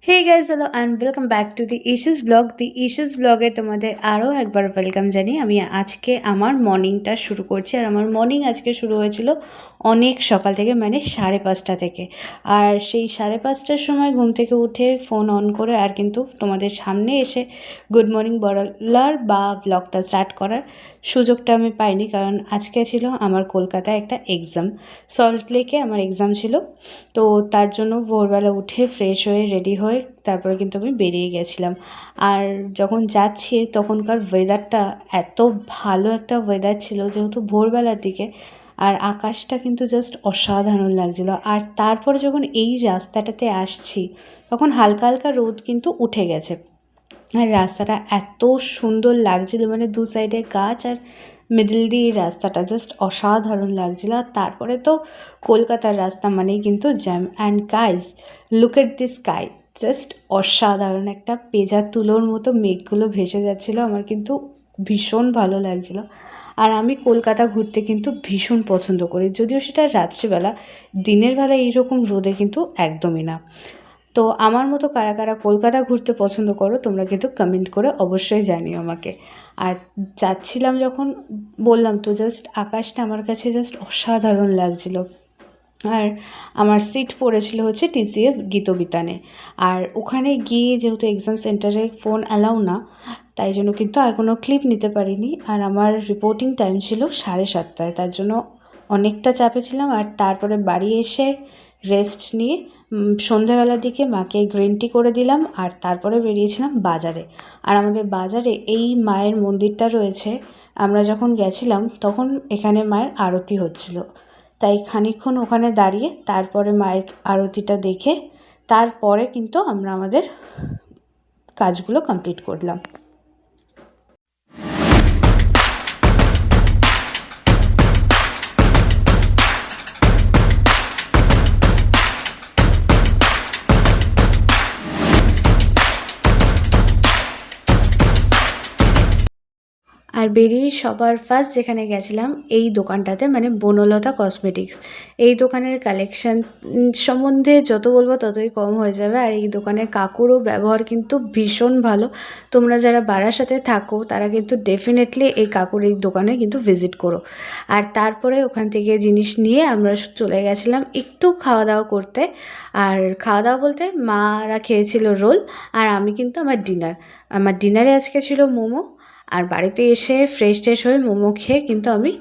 Hey guys, hello and welcome back to the Issues blog. The Issues blog এ তোমাদের আরও একবার welcome জানি। আমি আজকে আমার মর্নিংটা শুরু করছি, আর আমার মর্নিং আজকে শুরু হয়েছিল অনেক সকাল থেকে, মানে 5:30 থেকে। আর সেই 5:30টার সময় ঘুম থেকে উঠে ফোন অন করে আর কিন্তু তোমাদের সামনে এসে গুড মর্নিং বলার বা ব্লগটা স্টার্ট করার সুযোগটা আমি পাইনি, কারণ আজকে ছিল আমার কলকাতায় একটা এক্সাম। সল্ট লেকে আমার এক্সাম ছিল, তো তার জন্য ভোরবেলা উঠে ফ্রেশ হয়ে রেডি হয়ে তারপরে কিন্তু আমি বেরিয়ে গেছিলাম। আর যখন যাচ্ছি তখনকার ওয়েদারটা এত ভালো একটা ওয়েদার ছিল, যেহেতু ভোরবেলার দিকে, আর আকাশটা কিন্তু জাস্ট অসাধারণ লাগছিল। আর তারপরে যখন এই রাস্তাটাতে আসছি তখন হালকা হালকা রোদ কিন্তু উঠে গেছে, আর রাস্তাটা এত সুন্দর লাগছিল, মানে দু সাইডে গাছ আর মিডল দিয়ে রাস্তাটা জাস্ট অসাধারণ লাগছিল। আর তারপরে তো কলকাতার রাস্তা মানেই কিন্তু jam. And guys, look at this sky, just অসাধারণ। একটা পেঁজা তুলোর মতো মেঘগুলো ভেসে যাচ্ছিলো, আমার কিন্তু ভীষণ ভালো লাগছিলো। আর আমি কলকাতা ঘুরতে কিন্তু ভীষণ পছন্দ করি, যদিও সেটা রাত্রিবেলা, দিনের বেলা এইরকম রোদে কিন্তু একদমই না। তো আমার মতো কারা কারা কলকাতা ঘুরতে পছন্দ করো তোমরা কিন্তু কমেন্ট করে অবশ্যই জানিও আমাকে। আর যাচ্ছিলাম যখন, বললাম তো, জাস্ট আকাশটা আমার কাছে জাস্ট অসাধারণ লাগছিল। আর আমার সিট পড়েছিল হচ্ছে টিসিএস গীতবিতানে। আর ওখানে গিয়ে যেহেতু এক্সাম সেন্টারে ফোন অ্যালাউ না, তাই জন্য কিন্তু আর কোনো ক্লিপ নিতে পারিনি। আর আমার রিপোর্টিং টাইম ছিল 7:30, তার জন্য অনেকটা চাপে ছিলাম। আর তারপরে বাড়ি এসে রেস্ট নিয়ে সন্ধ্যাবেলার দিকে মাকে গ্রিন টি করে দিলাম, আর তারপরে বেরিয়েছিলাম বাজারে। আর আমাদের বাজারে এই মায়ের মন্দিরটা রয়েছে, আমরা যখন গেছিলাম তখন এখানে মায়ের আরতি হচ্ছিল, তাই খানিকক্ষণ ওখানে দাঁড়িয়ে তারপরে মায়ের আরতিটা দেখে তারপরে কিন্তু আমরা আমাদের কাজগুলো কমপ্লিট করলাম। আর বেরিয়ে সবার ফার্স্ট যেখানে গেছিলাম এই দোকানটাতে, মানে বনলতা কসমেটিক্স। এই দোকানের কালেকশান সম্বন্ধে যত বলবো ততই কম হয়ে যাবে। আর এই দোকানের কাকুরও ব্যবহার কিন্তু ভীষণ ভালো। তোমরা যারা বারাসাতে থাকো তারা কিন্তু ডেফিনেটলি এই কাকুর এই দোকানে কিন্তু ভিজিট করো। আর তারপরে ওখান থেকে জিনিস নিয়ে আমরা চলে গেছিলাম একটু খাওয়া দাওয়া করতে। আর খাওয়া দাওয়া বলতে মারা খেয়েছিল রোল, আর আমি কিন্তু আমার ডিনারে আজকে ছিল মোমো। আর বাড়িতে এসে ফ্রেশ হয়ে মোমো খেয়ে কিন্তু আমি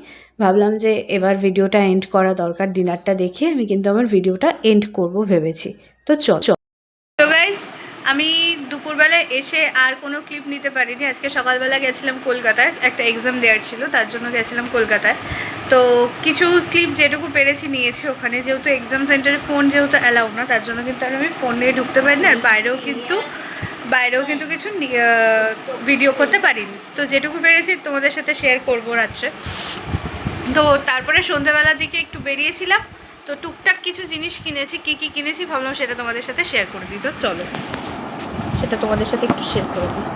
ভাবলাম যে এবার ভিডিওটা এন্ড করা দরকার। ডিনারটা দেখে আমি কিন্তু আমার ভিডিওটা এন্ড করব ভেবেছি। তো চল। তো গাইজ, আমি দুপুরবেলায় এসে আর কোনো ক্লিপ নিতে পারিনি। আজকে সকালবেলা গেছিলাম কলকাতায়, একটা এক্সাম দেওয়ার ছিল, তার জন্য গেছিলাম কলকাতায়। তো কিছু ক্লিপ যেটুকু পেরেছি নিয়েছি ওখানে, যেহেতু এক্সাম সেন্টারে ফোন যেহেতু অ্যালাউ না, তার জন্য কিন্তু আমি ফোন নিয়ে ঢুকতে পারিনি। আর বাইরেও কিন্তু কিছু ভিডিও করতে পারিনি। তো যেটুকু পেরেছি তোমাদের সাথে শেয়ার করবো রাত্রে। তো তারপরে সন্ধ্যাবেলার দিকে একটু বেরিয়েছিলাম, তো টুকটাক কিছু জিনিস কিনেছি। কী কী কিনেছি ভাবলাম সেটা তোমাদের সাথে শেয়ার করে দিই। তো চলো সেটা তোমাদের সাথে একটু শেয়ার করে দিই।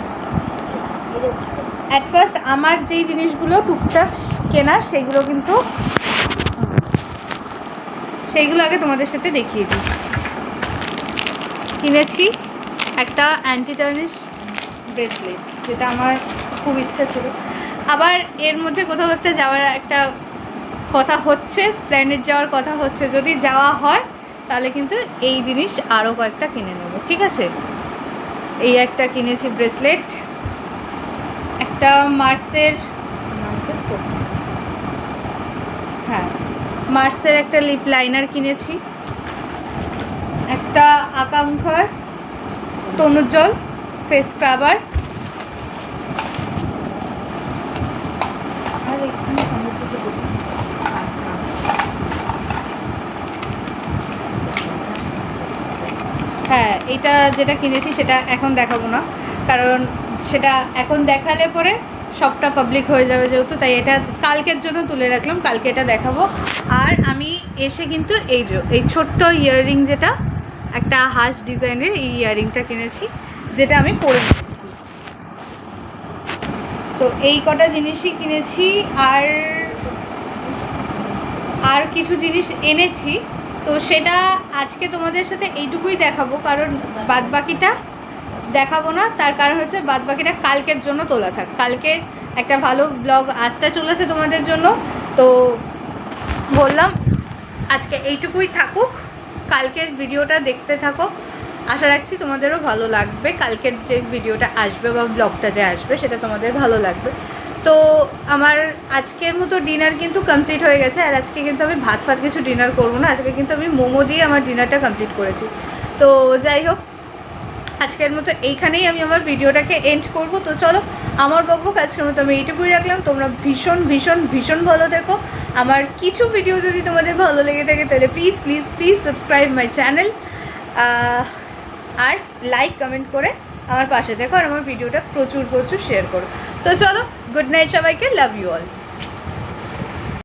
অ্যাট ফার্স্ট আমার যেই জিনিসগুলো টুকটাক কেনা সেইগুলো আগে তোমাদের সাথে দেখিয়ে দিই। কিনেছি একটা অ্যান্টি টার্নিশ ব্রেসলেট, যেটা আমার খুব ইচ্ছা ছিল। আবার এর মধ্যে কোথাও একটা যাওয়ার একটা কথা হচ্ছে, স্প্লেন্ডেড যাওয়ার কথা হচ্ছে। যদি যাওয়া হয় তাহলে কিন্তু এই জিনিস আরও কয়েকটা কিনে নেবো, ঠিক আছে। এই একটা কিনেছি ব্রেসলেট, একটা মার্সের একটা লিপ লাইনার কিনেছি, একটা আকাঙ্ক্ষার তনুজ্জ্বল ফেস স্ক্রাবার, আর এখানে এটা যেটা কিনেছি সেটা এখন দেখাবো না, কারণ সেটা এখন দেখালে পরে সবটা পাবলিক হয়ে যাবে যেহেতু, তাই এটা কালকের জন্য তুলে রাখলাম, কালকে এটা দেখাবো। আর আমি এসে কিন্তু এই ছোট্ট ইয়াররিং, যেটা একটা হাঁস ডিজাইনের, এই ইয়াররিংটা কিনেছি, যেটা আমি পরে নিয়েছি। তো এই কটা জিনিসই কিনেছি। আর কিছু জিনিস এনেছি, তো সেটা আজকে তোমাদের সাথে এইটুকুই দেখাবো, কারণ বাদবাকিটা দেখাবো না। তার কারণ হচ্ছে বাদবাকিটা কালকের জন্য তোলা থাক, কালকে একটা ভালো ব্লগ আসতে চলেছে তোমাদের জন্য। তো বললাম আজকে এইটুকুই থাকুক, কালকের ভিডিওটা দেখতে থাকো, আশা রাখছি তোমাদেরও ভালো লাগবে। কালকের যে ভিডিওটা আসবে বা ব্লগটা যে আসবে সেটা তোমাদের ভালো লাগবে। তো আমার আজকের মতো ডিনার কিন্তু কমপ্লিট হয়ে গেছে, আর আজকে কিন্তু আমি ভাত ফাত কিছু ডিনার করবো না, আজকে কিন্তু আমি মোমো দিয়ে আমার ডিনারটা কমপ্লিট করেছি। তো যাই হোক, আজকের মতো এইখানেই আমি আমার ভিডিওটাকে এন্ড করব। তো চলো, আমার বকবক আজকের মতো আমি এইটুকুই রাখলাম। তোমরা ভীষণ ভীষণ ভীষণ ভালো থেকো। আমার কিছু ভিডিও যদি তোমাদের ভালো লেগে থাকে তাহলে please please please subscribe my channel, আর লাইক কমেন্ট করে আমার পাশে থেকো, আর আমার ভিডিওটা প্রচুর প্রচুর শেয়ার করো। তো চলো, গুড নাইট সবাইকে, লাভ ইউ অল।